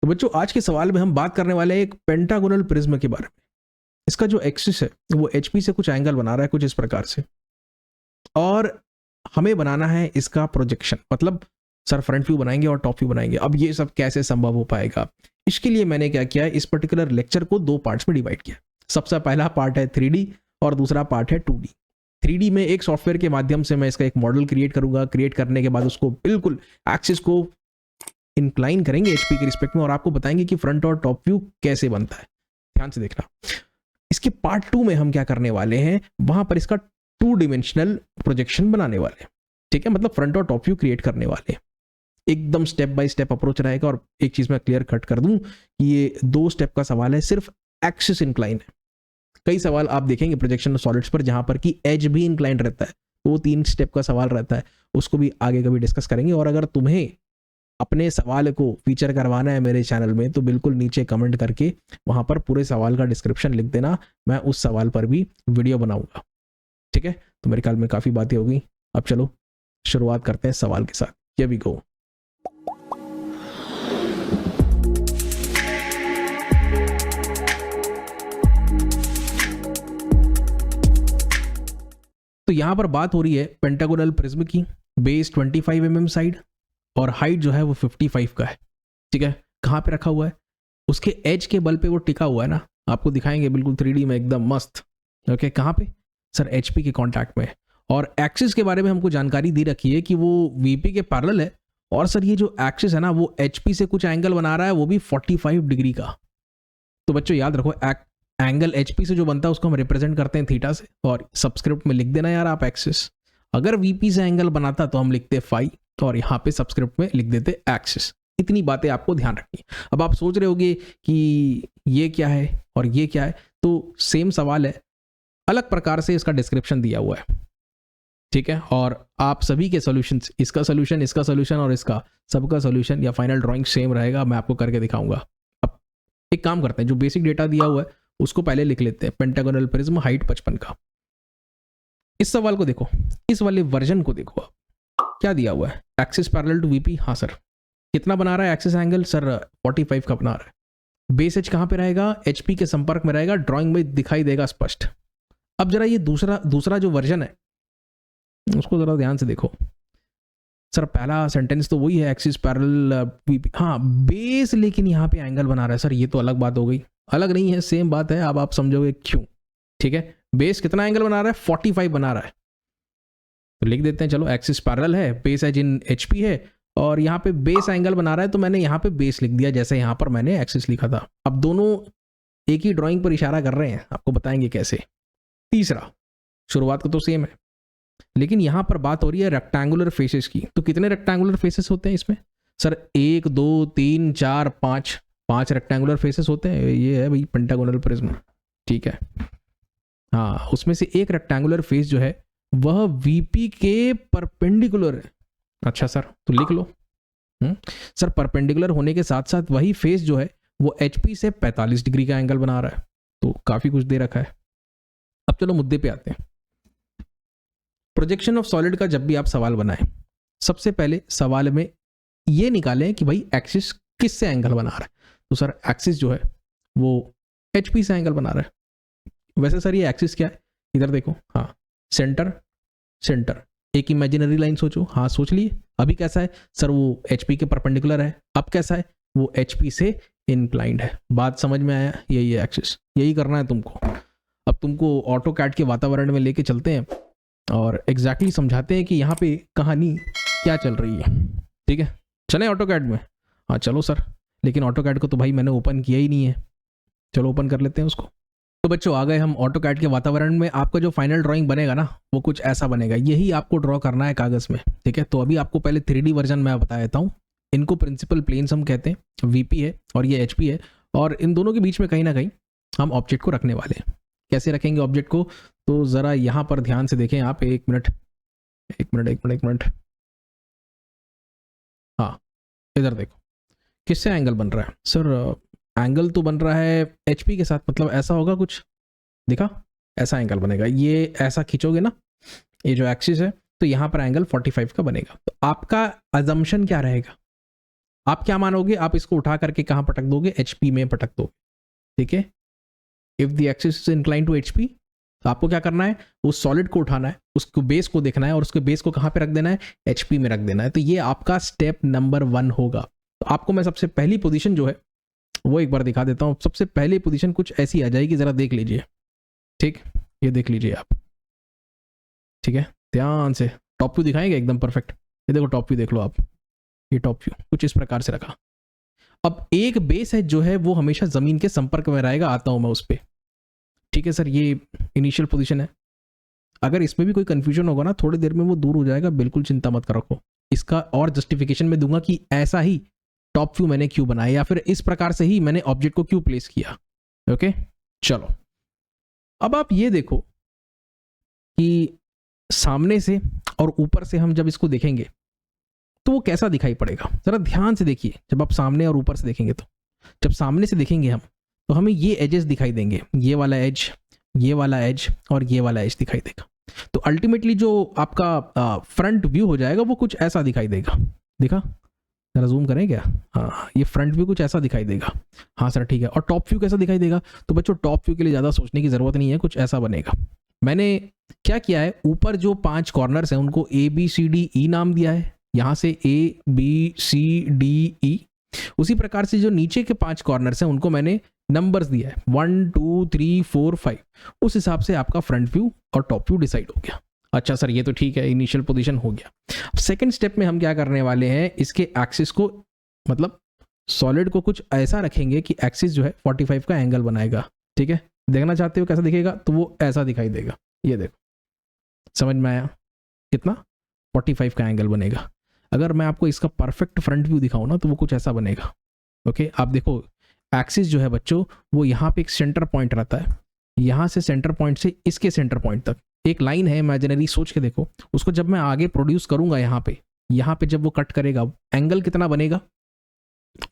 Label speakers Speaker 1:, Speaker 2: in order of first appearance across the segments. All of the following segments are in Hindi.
Speaker 1: तो बच्चों आज के सवाल में हम बात करने वाले हैं एक पेंटागोनल प्रिज्म के बारे में। इसका जो एक्सिस है वो एचपी से कुछ एंगल बना रहा है कुछ इस प्रकार से, और हमें बनाना है इसका प्रोजेक्शन, मतलब सर फ्रंट व्यू बनाएंगे और टॉप व्यू बनाएंगे। अब ये सब कैसे संभव हो पाएगा, इसके लिए मैंने क्या किया, इस पर्टिकुलर लेक्चर को दो पार्ट्स में डिवाइड किया। सबसे पहला पार्ट है 3D और दूसरा पार्ट है 2D। 3D में एक सॉफ्टवेयर के माध्यम से मैं इसका एक मॉडल क्रिएट करूंगा। क्रिएट करने के बाद उसको बिल्कुल एक्सिस को इंक्लाइन करेंगे एचपी के रिस्पेक्ट में और आपको बताएंगे कि फ्रंट और टॉप व्यू कैसे बनता है। ध्यान से देखना। इसके पार्ट 2 में हम क्या करने वाले हैं, वहां पर इसका 2 डिमेंशनल प्रोजेक्शन बनाने वाले हैं। ठीक है, मतलब फ्रंट और टॉप व्यू क्रिएट करने वाले हैं। एकदम स्टेप बाय स्टेप अप्रोच रहेगा। और एक चीज मैं क्लियर कट कर दूं कि ये 2 स्टेप का सवाल है, सिर्फ एक्सिस इंक्लाइन है। कई सवाल आप देखेंगे प्रोजेक्शन ऑफ सॉलिड्स पर जहां पर कि एज भी इंक्लाइन रहता है, तो वो 3 स्टेप का सवाल रहता है, उसको भी आगे कभी डिस्कस करेंगे। और अगर तुम्हें अपने सवाल को फीचर करवाना है मेरे चैनल में तो बिल्कुल नीचे कमेंट करके वहां पर पूरे सवाल का डिस्क्रिप्शन लिख देना, मैं उस सवाल पर भी वीडियो बनाऊंगा। ठीक है, तो मेरे ख्याल में काफी बातें हो गई। अब चलो शुरुआत करते हैं सवाल के साथ। Here we go. तो यहां पर बात हो रही है पेंटागोनल प्रिज्म की। बेस 25 mm साइड और हाइट जो है वो 55 का है। ठीक है, कहाँ पे रखा हुआ है, उसके एज के बल पे वो टिका हुआ है ना, आपको दिखाएंगे बिल्कुल 3D में एकदम मस्त। ओके, कहाँ पे सर, एचपी के कांटेक्ट में। और एक्सिस के बारे में हमको जानकारी दी रखी है कि वो वीपी के पैरेलल है। और सर ये जो एक्सिस है ना वो एचपी से कुछ एंगल बना रहा है, वो भी 45 डिग्री का। तो बच्चों याद रखो, एंगल एचपी से जो बनता है उसको हम रिप्रेजेंट करते हैं थीटा से। और सब्सक्रिप्ट में लिख देना यार आप एक्सिस। अगर वीपी से एंगल बनाता तो हम लिखते फाई, और यहाँ पे सब्सक्रिप्ट में लिख देते एक्सिस। इतनी बातें आपको ध्यान रखनी। अब आप सोच रहे होगे कि ये क्या है और ये क्या है, तो सेम सवाल है, अलग प्रकार से इसका डिस्क्रिप्शन दिया हुआ है। ठीक है, और आप सभी के सॉल्यूशंस, इसका सॉल्यूशन, इसका सॉल्यूशन और इसका सबका सॉल्यूशन या फाइनल ड्राइंग सेम रहेगा। मैं आपको करके दिखाऊंगा। अब एक काम करते हैं, जो बेसिक डेटा दिया हुआ है उसको पहले लिख लेते हैं। पेंटागोनल प्रिज्म, हाइट 55 का। इस सवाल को देखो, इस वाले वर्जन को देखो। क्या दिया हुआ है, एक्सिस पैरेलल टू वीपी। हाँ सर, कितना बना रहा है एक्सिस एंगल, सर 45 का बना रहा है। बेस एज कहाँ पे रहेगा, एचपी के संपर्क में रहेगा। ड्राइंग में दिखाई देगा स्पष्ट। अब जरा ये दूसरा जो वर्जन है उसको जरा ध्यान से देखो। सर पहला सेंटेंस तो वही है, एक्सिस पैरेलल वीपी। हाँ, बेस लेकिन यहाँ पे एंगल बना रहा है। सर ये तो अलग बात हो गई। अलग नहीं है, सेम बात है। अब आप समझोगे क्यों। ठीक है, बेस कितना एंगल बना रहा है, 45 बना रहा है। तो लिख देते हैं, चलो एक्सिस पैरेलल है, बेस एज इन एचपी है, और यहाँ पे बेस एंगल बना रहा है, तो मैंने यहाँ पे बेस लिख दिया जैसे यहाँ पर मैंने एक्सिस लिखा था। अब दोनों एक ही ड्राइंग पर इशारा कर रहे हैं, आपको बताएंगे कैसे। तीसरा, शुरुआत को तो सेम है, लेकिन यहाँ पर बात हो रही है रेक्टेंगुलर फेसेस की। तो कितने रेक्टेंगुलर फेसेस होते हैं इसमें, सर 1 2 3 4 5 रेक्टेंगुलर फेसेस होते हैं। ये है भाई पेंटागोनल प्रिज्म। ठीक है, हाँ, उसमें से एक रेक्टेंगुलर फेस जो है वह वीपी के परपेंडिकुलर है। अच्छा सर, तो लिख लो। सर परपेंडिकुलर होने के साथ साथ वही फेस जो है वो एचपी से 45 डिग्री का एंगल बना रहा है। तो काफी कुछ दे रखा है। अब चलो मुद्दे पे आते हैं। प्रोजेक्शन ऑफ सॉलिड का जब भी आप सवाल बनाएं, सबसे पहले सवाल में ये निकालें कि भाई एक्सिस किस से एंगल बना रहा है। तो सर एक्सिस जो है वो एचपी से एंगल बना रहा है। वैसे सर ये एक्सिस क्या है, इधर देखो। हाँ, सेंटर एक इमेजिनरी लाइन सोचो। हाँ सोच लिए। अभी कैसा है सर, वो एचपी के परपेंडिकुलर है। अब कैसा है, वो एचपी से इंक्लाइंड है। बात समझ में आया, यही है एक्सिस, यही करना है तुमको। अब तुमको ऑटोकैड के वातावरण में लेके चलते हैं और एग्जैक्टली समझाते हैं कि यहाँ पे कहानी क्या चल रही है। ठीक है, चलें ऑटोकैड में। हाँ चलो सर, लेकिन ऑटोकैड को तो भाई मैंने ओपन किया ही नहीं है। चलो ओपन कर लेते हैं उसको। तो बच्चों आ गए हम ऑटोकैड के वातावरण में। आपका जो फाइनल ड्राइंग बनेगा ना वो कुछ ऐसा बनेगा। यही आपको ड्रॉ करना है कागज में। ठीक है, तो अभी आपको पहले 3D वर्जन मैं बता देता हूँ। इनको प्रिंसिपल प्लेन्स हम कहते हैं, वीपी है और ये एचपी है, और इन दोनों के बीच में कहीं ना कहीं हम ऑब्जेक्ट को रखने वाले हैं। कैसे रखेंगे ऑब्जेक्ट को, तो जरा यहाँ पर ध्यान से देखें आप। एक मिनट। हाँ, इधर देखो किससे एंगल बन रहा है। सर एंगल तो बन रहा है एचपी के साथ, मतलब ऐसा होगा कुछ, दिखा, ऐसा एंगल बनेगा। ये ऐसा खींचोगे ना, ये जो एक्सिस है, तो यहाँ पर एंगल 45 का बनेगा। तो आपका अजम्पशन क्या रहेगा, आप क्या मानोगे, आप इसको उठा करके कहाँ पटक दोगे, HP में पटक दोगे, ठीक है। If the axis is incline to HP, तो आपको क्या करना है, उस सॉलिड को उठाना है, उसको बेस को देखना है और उसके बेस को कहाँ पे रख देना है, HP में रख देना है। तो ये आपका स्टेप नंबर 1 होगा। तो आपको मैं सबसे पहली पोजीशन जो है वो एक बार दिखा देता हूँ। सबसे पहली पोजीशन कुछ ऐसी आ जाएगी, जरा देख लीजिए, ठीक, ये देख लीजिए आप, ठीक है, ध्यान से। टॉप व्यू दिखाएंगे एकदम परफेक्ट, ये देखो टॉप व्यू देख लो आप, ये टॉप व्यू कुछ इस प्रकार से रखा। अब एक बेस है जो है वो हमेशा जमीन के संपर्क में रहेगा, आता हूं मैं उस पर, ठीक है सर, ये इनिशियल पोजीशन है। अगर इसमें भी कोई कंफ्यूजन होगा ना, थोड़ी देर में वो दूर हो जाएगा, बिल्कुल चिंता मत करो। इसका और जस्टिफिकेशन मैं दूंगा कि ऐसा ही टॉप व्यू मैंने क्यों बनाया, या फिर इस प्रकार से ही मैंने ऑब्जेक्ट को क्यों प्लेस किया। ओके, चलो अब आप ये देखो कि सामने से और ऊपर से हम जब इसको देखेंगे तो वो कैसा दिखाई पड़ेगा, जरा ध्यान से देखिए। जब आप सामने और ऊपर से देखेंगे, तो जब सामने से देखेंगे हम, तो हमें ये एजेस दिखाई देंगे, ये वाला एज, ये वाला एज और ये वाला एज दिखाई देगा। तो अल्टीमेटली जो आपका फ्रंट व्यू हो जाएगा वो कुछ ऐसा दिखाई देगा। दिखा, जरा जूम करें क्या, हाँ, ये फ्रंट व्यू कुछ ऐसा दिखाई देगा। हाँ सर ठीक है। और टॉप व्यू कैसा दिखाई देगा, तो बच्चों टॉप व्यू के लिए ज़्यादा सोचने की ज़रूरत नहीं है, कुछ ऐसा बनेगा। मैंने क्या किया है, ऊपर जो 5 कॉर्नर्स हैं उनको ABCDE नाम दिया है, यहाँ से ABCDE। उसी प्रकार से जो नीचे के 5 कॉर्नर्स हैं उनको मैंने नंबर्स दिया है, 1 2 3 4 5। उस हिसाब से आपका फ्रंट व्यू और टॉप व्यू डिसाइड हो गया। अच्छा सर ये तो ठीक है, इनिशियल पोजीशन हो गया। अब सेकंड स्टेप में हम क्या करने वाले हैं, इसके एक्सिस को, मतलब सॉलिड को कुछ ऐसा रखेंगे कि एक्सिस जो है 45 का एंगल बनाएगा, ठीक है। देखना चाहते हो कैसा दिखेगा, तो वो ऐसा दिखाई देगा, ये देखो, समझ में आया, कितना 45 का एंगल बनेगा। अगर मैं आपको इसका परफेक्ट फ्रंट व्यू दिखाऊं ना, तो वो कुछ ऐसा बनेगा। ओके, आप देखो एक्सिस जो है बच्चों, वो यहाँ पे एक सेंटर पॉइंट रहता है, यहाँ से सेंटर पॉइंट से इसके सेंटर पॉइंट तक एक लाइन है इमेजिनरी, सोच के देखो उसको। जब मैं आगे प्रोड्यूस करूंगा यहाँ पे जब वो कट करेगा, एंगल कितना बनेगा,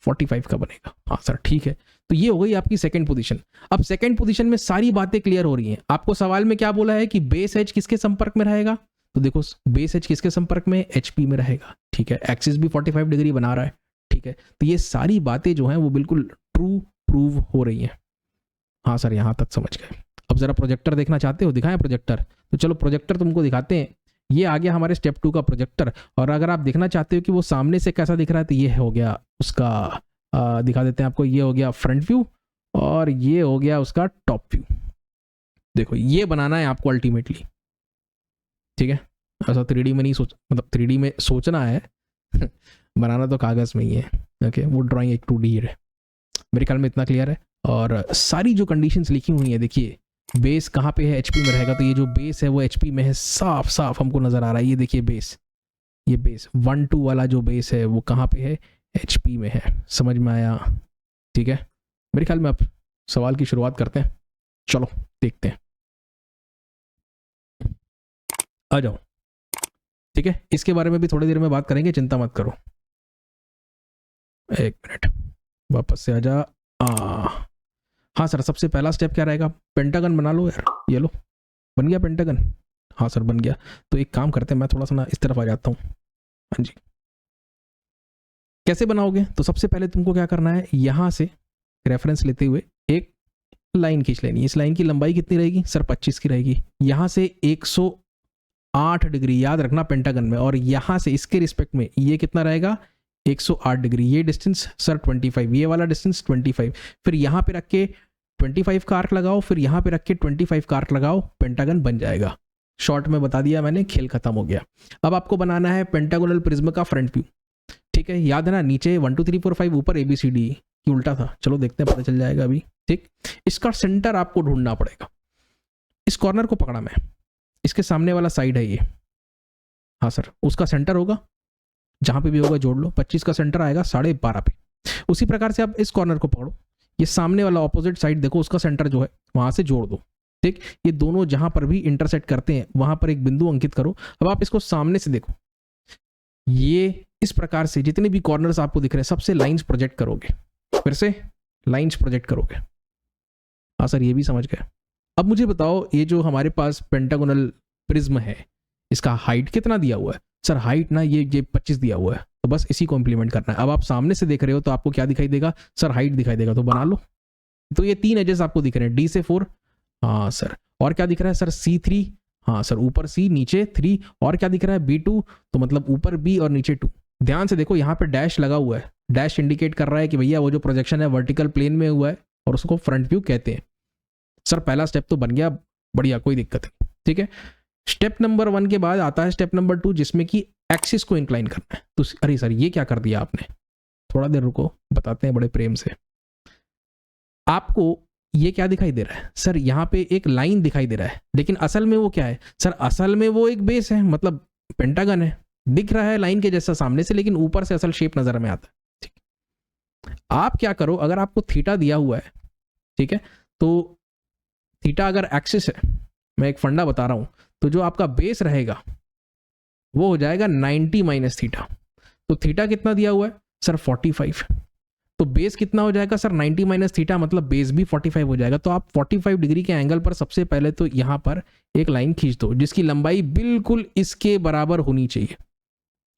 Speaker 1: 45 का बनेगा। हाँ सर ठीक है। तो ये हो गई आपकी सेकंड पोजीशन। अब सेकंड पोजीशन में सारी बातें क्लियर हो रही हैं। आपको सवाल में क्या बोला है कि बेस एज किसके संपर्क में रहेगा, तो देखो बेस एज किसके संपर्क में, HP में रहेगा, ठीक है। एक्सिस भी 45 डिग्री बना रहा है, ठीक है। तो ये सारी बातें जो हैं वो बिल्कुल ट्रू प्रूव हो रही हैं। हाँ सर यहाँ तक समझ गए। अब जरा प्रोजेक्टर देखना चाहते हो, दिखाएं प्रोजेक्टर, तो चलो प्रोजेक्टर तुमको दिखाते हैं। ये आ गया हमारे स्टेप 2 का प्रोजेक्टर। और अगर आप देखना चाहते हो कि वो सामने से कैसा दिख रहा है, तो ये हो गया उसका दिखा देते हैं आपको, ये हो गया फ्रंट व्यू और ये हो गया उसका टॉप व्यू। देखो ये बनाना है आपको अल्टीमेटली, ठीक है। ऐसा 3D में नहीं सोच, मतलब 3D में सोचना है बनाना तो कागज में ही है। ओके, वो ड्राइंग एक 2D है। मेरे ख्याल में इतना क्लियर है। और सारी जो कंडीशंस लिखी हुई है, देखिए बेस कहाँ पे है, HP में रहेगा, तो ये जो बेस है वो HP में है, साफ साफ हमको नजर आ रहा है। ये देखिए बेस, ये बेस 1 2 वाला जो बेस है वो कहाँ पे है, HP में है। समझ में आया, ठीक है। मेरे ख्याल में आप सवाल की शुरुआत करते हैं, चलो देखते हैं, आ जाओ, ठीक है। इसके बारे में भी थोड़ी देर में बात करेंगे, चिंता मत करो। एक मिनट, वापस से आ जा। हाँ सर, सबसे पहला स्टेप क्या रहेगा, पेंटागन बना लो यार। ये लो, बन गया पेंटागन। हाँ सर बन गया। तो एक काम करते हैं, मैं थोड़ा सा ना इस तरफ आ जाता हूँ। हाँ जी, कैसे बनाओगे, तो सबसे पहले तुमको क्या करना है, यहाँ से रेफरेंस लेते हुए एक लाइन खींच लेनी। इस लाइन की लंबाई कितनी रहेगी सर, 25 की रहेगी। यहाँ से 108 डिग्री याद रखना पेंटागन में, और यहाँ से इसके रिस्पेक्ट में ये कितना रहेगा, 108 डिग्री। ये डिस्टेंस सर 25, ये वाला डिस्टेंस 25। फिर यहाँ पे रख के 25 का आर्क लगाओ, फिर यहाँ पे रख के 25 का आर्क लगाओ, पेंटागन बन जाएगा। शॉर्ट में बता दिया मैंने, खेल खत्म हो गया। अब आपको बनाना है पेंटागोनल प्रिज्म का फ्रंट व्यू, ठीक है। याद है ना, नीचे 1 2 3 4 5, ऊपर ABCD की उल्टा था। चलो देखते हैं, पता चल जाएगा अभी, ठीक। इसका सेंटर आपको ढूंढना पड़ेगा। इस कॉर्नर को पकड़ा मैं, इसके सामने वाला साइड है ये, हाँ सर, उसका सेंटर होगा, जहां पे भी होगा जोड़ लो। 25 का सेंटर आएगा 12.5 पे। उसी प्रकार से आप इस कॉर्नर को पकड़ो, ये सामने वाला ऑपोजिट साइड देखो, उसका सेंटर जो है वहां से जोड़ दो, ठीक। ये दोनों जहां पर भी इंटरसेक्ट करते हैं वहां पर एक बिंदु अंकित करो। अब आप इसको सामने से देखो, ये इस प्रकार से जितने भी कॉर्नर्स आपको दिख रहे हैं सबसे लाइंस प्रोजेक्ट करोगे, फिर से लाइंस प्रोजेक्ट करोगे। हाँ सर ये भी समझ गए। अब मुझे बताओ, ये जो हमारे पास पेंटागोनल प्रिज्म है, इसका हाइट कितना दिया हुआ है सर, हाइट ना ये 25 दिया हुआ है। तो बस इसी को इंप्लीमेंट करना है। अब आप सामने से देख रहे हो तो आपको क्या दिखाई देगा सर, हाइट दिखाई देगा, तो बना लो। तो ये 3 एजेस आपको दिख रहे हैं, डी से 4, हाँ सर, और क्या दिख रहा है सर, C3, हाँ सर, ऊपर C नीचे 3, और क्या दिख रहा है B2, तो मतलब ऊपर B और नीचे 2। ध्यान से देखो यहाँ पे डैश लगा हुआ है, डैश इंडिकेट कर रहा है कि भैया वो जो प्रोजेक्शन है वर्टिकल प्लेन में हुआ है और उसको फ्रंट व्यू कहते हैं। सर पहला स्टेप तो बन गया, बढ़िया, कोई दिक्कत नहीं, ठीक है। स्टेप नंबर 1 के बाद आता है स्टेप नंबर 2, जिसमें कि एक्सिस को इंक्लाइन करना है। तो अरे सर ये क्या कर दिया आपने, थोड़ा देर रुको, बताते हैं बड़े प्रेम से। आपको ये क्या दिखाई दे रहा है सर, यहाँ पे एक लाइन दिखाई दे रहा है, लेकिन असल में वो क्या है सर, असल में वो एक बेस है, मतलब पेंटागन है, दिख रहा है लाइन के जैसा सामने से, लेकिन ऊपर से असल शेप नजर में आता है। ठीक, आप क्या करो, अगर आपको थीटा दिया हुआ है, ठीक है, तो थीटा अगर एक्सिस है, मैं एक फंडा बता रहा हूं, तो जो आपका बेस रहेगा वो हो जाएगा 90 माइनस थीटा। तो थीटा कितना दिया हुआ है सर 45, तो बेस कितना हो जाएगा सर 90 माइनस थीटा, मतलब बेस भी 45 हो जाएगा। तो आप 45 डिग्री के एंगल पर सबसे पहले तो यहां पर एक लाइन खींच दो जिसकी लंबाई बिल्कुल इसके बराबर होनी चाहिए।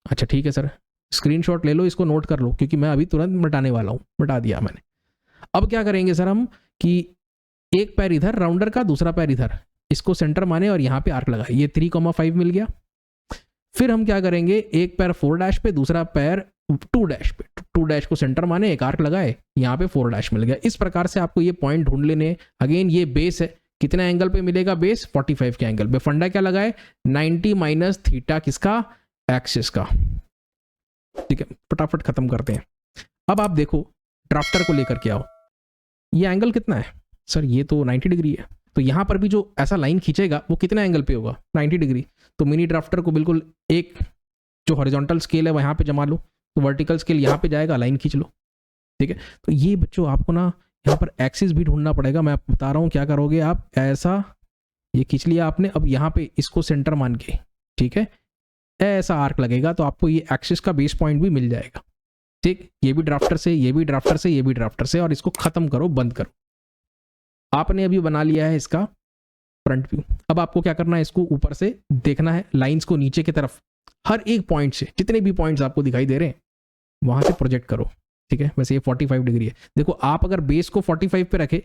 Speaker 1: अच्छा ठीक है सर, स्क्रीनशॉट ले लो, इसको नोट कर लो, क्योंकि मैं अभी तुरंत मिटाने वाला हूं, मिटा दिया मैंने। अब क्या करेंगे सर हम कि एक पैर इधर राउंडर का, दूसरा पैर इधर, इसको सेंटर माने और यहां पे आर्क लगाए, ये 3,5 मिल गया। फिर हम क्या करेंगे, एक पैर 4 डैश पे, दूसरा पैर 2 डैश पे, 2 डैश को सेंटर माने, एक आर्क लगाए, यहाँ पे 4 डैश मिल गया। इस प्रकार से आपको ये पॉइंट ढूंढ लेने। अगेन ये बेस है, कितने एंगल पे मिलेगा बेस, 45 के एंगल पे। फंडा क्या लगाए, 90 माइनस थीटा, किसका, एक्सिस का। ठीक है, फटाफट खत्म करते हैं। अब आप देखो, ड्राफ्टर को लेकर के आओ, ये एंगल कितना है सर, ये तो 90 डिग्री है, तो यहां पर भी जो ऐसा लाइन खींचेगा वो कितना एंगल पे होगा, 90 डिग्री। तो मिनी ड्राफ्टर को बिल्कुल एक जो हॉरिजॉन्टल स्केल है वहां पे जमा लो, तो वर्टिकल स्केल यहाँ पे जाएगा, लाइन खींच लो। ठीक है, तो ये बच्चों आपको ना यहाँ पर एक्सिस भी ढूंढना पड़ेगा। मैं बता रहा हूँ क्या करोगे आप, ऐसा ये खींच लिया आपने, अब यहाँ पे इसको सेंटर मान के, ठीक है, ऐसा आर्क लगेगा, तो आपको ये एक्सिस का बेस पॉइंट भी मिल जाएगा। ठीक, ये भी ड्राफ्टर से, ये भी ड्राफ्टर से, ये भी ड्राफ्टर से, और इसको खत्म करो, बंद करो। आपने अभी बना लिया है इसका फ्रंट व्यू। अब आपको क्या करना है, इसको ऊपर से देखना है, लाइंस को नीचे की तरफ हर एक पॉइंट से, जितने भी पॉइंट्स आपको दिखाई दे रहे हैं वहां से प्रोजेक्ट करो। ठीक है, वैसे ये 45 डिग्री है, देखो आप अगर बेस को 45 पे रखे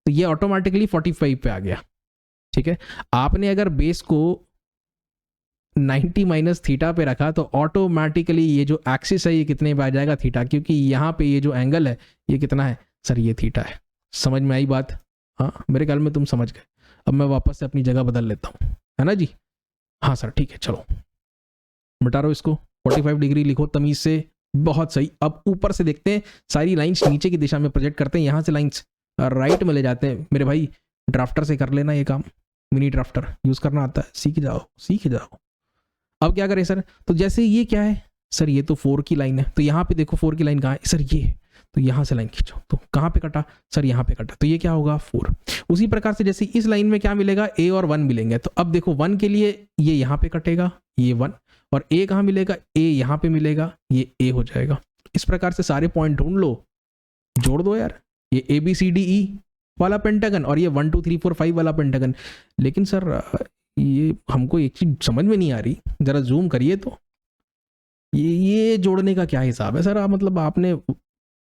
Speaker 1: तो ये ऑटोमेटिकली 45 पे आ गया। ठीक है, आपने अगर बेस को 90 माइनस थीटा पे रखा तो ऑटोमेटिकली ये जो एक्सिस है ये कितने पे आ जाएगा, थीटा, क्योंकि यहाँ पे ये जो एंगल है ये कितना है सर, ये थीटा है। समझ में आई बात, हाँ मेरे ख्याल में तुम समझ गए। अब मैं वापस से अपनी जगह बदल लेता हूँ, है ना जी, हाँ सर ठीक है, चलो मिटा रहा हूँ इसको, 45 डिग्री लिखो तमीज से, बहुत सही। अब ऊपर से देखते हैं, सारी लाइंस नीचे की दिशा में प्रोजेक्ट करते हैं, यहाँ से लाइंस राइट में ले जाते हैं। मेरे भाई ड्राफ्टर से कर लेना ये काम, मिनी ड्राफ्टर यूज करना आता है, सीख जाओ सीख जाओ। अब क्या करें सर, तो जैसे ये क्या है सर, ये तो 4 की लाइन है, तो यहाँ पे देखो 4 की लाइन कहाँ है सर, ये, तो यहाँ से लाइन खींचो, तो कहाँ पे कटा सर, यहाँ पे कटा, तो ये क्या होगा 4। उसी प्रकार से जैसे इस लाइन में क्या मिलेगा, A और 1 मिलेंगे, तो अब देखो 1 के लिए ये यहाँ पे कटेगा, ये 1, और A कहाँ मिलेगा, A यहाँ पे मिलेगा, ये A हो जाएगा। इस प्रकार से सारे पॉइंट ढूंढ लो, जोड़ दो यार, ये ABCDE वाला पेंटागन और ये 1 2 3 4 5 वाला पेंटागन। लेकिन सर ये हमको एक चीज समझ में नहीं आ रही, जरा जूम करिए तो, ये जोड़ने का क्या हिसाब है सर, आप मतलब आपने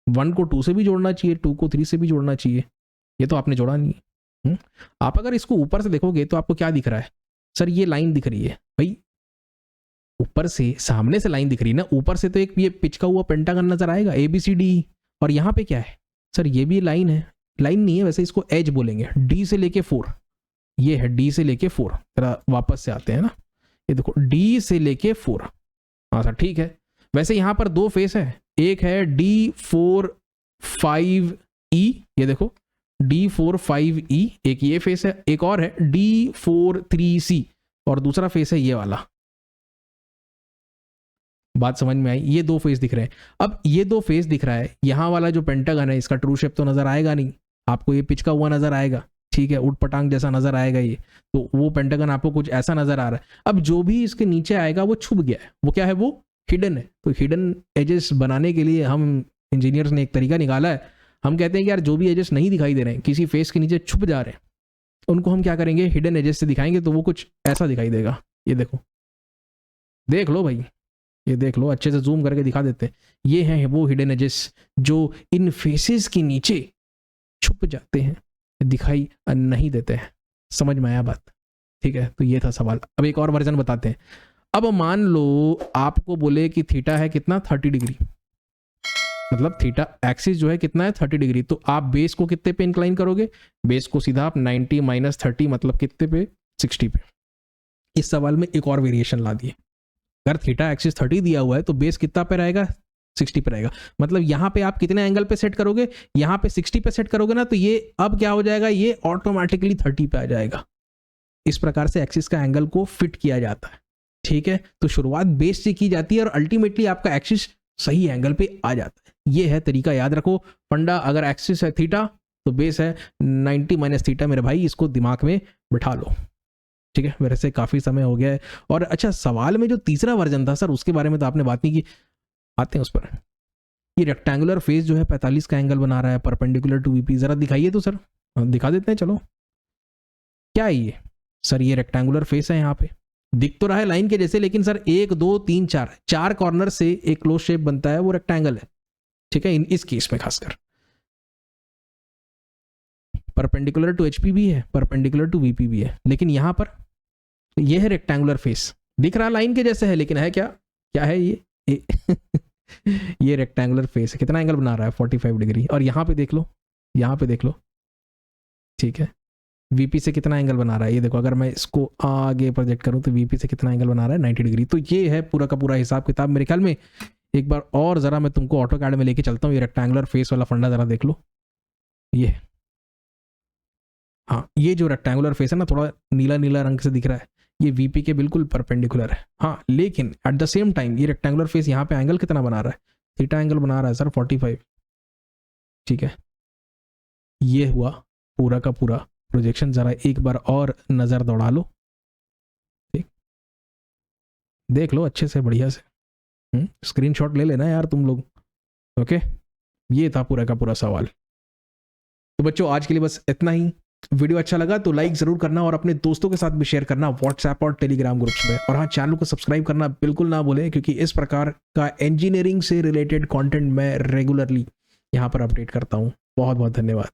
Speaker 1: 1 को 2 से भी जोड़ना चाहिए, 2 को 3 से भी जोड़ना चाहिए, ये तो आपने जोड़ा नहीं है। आप अगर इसको ऊपर से देखोगे तो आपको क्या दिख रहा है सर, ये लाइन दिख रही है भाई, ऊपर से सामने से लाइन दिख रही है ना, ऊपर से तो एक ये पिचका हुआ पेंटागन नजर आएगा ABCD, और यहाँ पे क्या है सर, ये भी लाइन है, लाइन नहीं है वैसे, इसको एज बोलेंगे, D से लेके 4, ये है D से लेके 4। जरा वापस से आते हैं ना, ये देखो D से लेके 4, हाँ सर ठीक है। वैसे यहाँ पर 2 फेस है, एक है D4-5E, ये देखो D4-5E, एक ये फेस है, एक और है D4-3C, और दूसरा फेस है ये वाला। बात समझ में आई, ये 2 फेस दिख रहे हैं। अब ये 2 फेस दिख रहा है, यहाँ वाला जो पेंटागन है इसका ट्रू शेप तो नजर आएगा नहीं आपको, ये पिचका हुआ नजर आएगा, ठीक है, उठ पटांग जैसा नजर आएगा ये, तो वो पेंटागन आपको कुछ ऐसा नजर आ रहा है। अब जो भी इसके नीचे आएगा वो छुप गया है, वो क्या है, वो हिडन है। तो हिडन एजेस बनाने के लिए हम इंजीनियर्स ने एक तरीका निकाला है, हम कहते हैं कि यार जो भी एजेस नहीं दिखाई दे रहे हैं, किसी फेस के नीचे छुप जा रहे हैं, उनको हम क्या करेंगे, हिडन एजेस से दिखाएंगे, तो वो कुछ ऐसा दिखाई देगा। ये देखो, देख लो भाई, ये देख लो, अच्छे से जूम करके दिखा देते हैं। ये हैं वो हिडन एजेस जो इन फेसेस के नीचे छुप जाते हैं, दिखाई नहीं देते हैं। समझ में आया बात? ठीक है, तो ये था सवाल। अब एक और वर्जन बताते हैं। अब मान लो आपको बोले कि थीटा है कितना, 30 डिग्री, मतलब थीटा एक्सिस जो है कितना है, 30 डिग्री। तो आप बेस को कितने पे इंक्लाइन करोगे? बेस को सीधा आप 90 माइनस 30 मतलब कितने पे, 60 पे। इस सवाल में एक और वेरिएशन ला दिए। अगर थीटा एक्सिस 30 दिया हुआ है तो बेस कितना पे रहेगा, 60 पे रहेगा। मतलब यहाँ पे आप कितने एंगल पे सेट करोगे, यहाँ पे 60 पे सेट करोगे ना, तो ये अब क्या हो जाएगा, ये ऑटोमेटिकली 30 पे आ जाएगा। इस प्रकार से एक्सिस का एंगल को फिट किया जाता है। ठीक है, तो शुरुआत बेस से की जाती है और अल्टीमेटली आपका एक्सिस सही एंगल पे आ जाता है। ये है तरीका, याद रखो फंडा। अगर एक्सिस है थीटा तो बेस है 90 माइनस थीटा। मेरे भाई इसको दिमाग में बिठा लो। ठीक है, वैसे काफी समय हो गया है। और अच्छा, सवाल में जो तीसरा वर्जन था सर, उसके बारे में तो आपने बात नहीं की, आते हैं उस पर। ये रेक्टेंगुलर फेस जो है 45 का एंगल बना रहा है परपेंडिकुलर टू वीपी। जरा दिखाइए तो सर, दिखा देते हैं। चलो, क्या है ये सर? ये रेक्टेंगुलर फेस है, यहाँ पे दिख तो रहा है लाइन के जैसे, लेकिन सर 1 2 3 4 कॉर्नर से एक क्लोज शेप बनता है, वो रेक्टेंगल है। ठीक है, इस केस में खासकर परपेंडिकुलर टू एचपी भी है, परपेंडिकुलर टू वीपी भी है, लेकिन यहां पर ये है रेक्टेंगुलर फेस। दिख रहा लाइन के जैसे है, लेकिन है क्या, क्या है ये ये रेक्टेंगुलर फेस है। कितना एंगल बना रहा है, 45 डिग्री। और यहां पे देख लो, यहां पे देख लो। ठीक है, वीपी से कितना एंगल बना रहा है, ये देखो। अगर मैं इसको आगे प्रोजेक्ट करूं तो वीपी से कितना एंगल बना रहा है, 90 डिग्री। तो ये है पूरा का पूरा हिसाब किताब। मेरे ख्याल में एक बार और जरा मैं तुमको ऑटो कैड में लेके चलता हूँ। ये रेक्टेंगुलर फेस वाला फंडा जरा देख लो। ये, हाँ, ये जो रेक्टेंगुलर फेस है ना, थोड़ा नीला नीला रंग से दिख रहा है, ये वीपी के बिल्कुल परपेंडिकुलर है। हाँ, लेकिन एट द सेम टाइम ये रेक्टेंगुलर फेस यहाँ पे एंगल कितना बना रहा है, थीटा एंगल बना रहा है सर 45। ठीक है, ये हुआ पूरा का पूरा प्रोजेक्शन। जरा एक बार और नजर दौड़ा लो, ठीक, देख लो अच्छे से, बढ़िया से। स्क्रीनशॉट ले लेना यार तुम लोग। ओके, ये था पूरा का पूरा सवाल। तो बच्चों, आज के लिए बस इतना ही। वीडियो अच्छा लगा तो लाइक जरूर करना और अपने दोस्तों के साथ भी शेयर करना व्हाट्सएप और टेलीग्राम ग्रुप्स में। और हाँ, चैनल को सब्सक्राइब करना बिल्कुल ना भूलें, क्योंकि इस प्रकार का इंजीनियरिंग से रिलेटेड कंटेंट मैं रेगुलरली यहाँ पर अपडेट करता हूँ। बहुत बहुत धन्यवाद।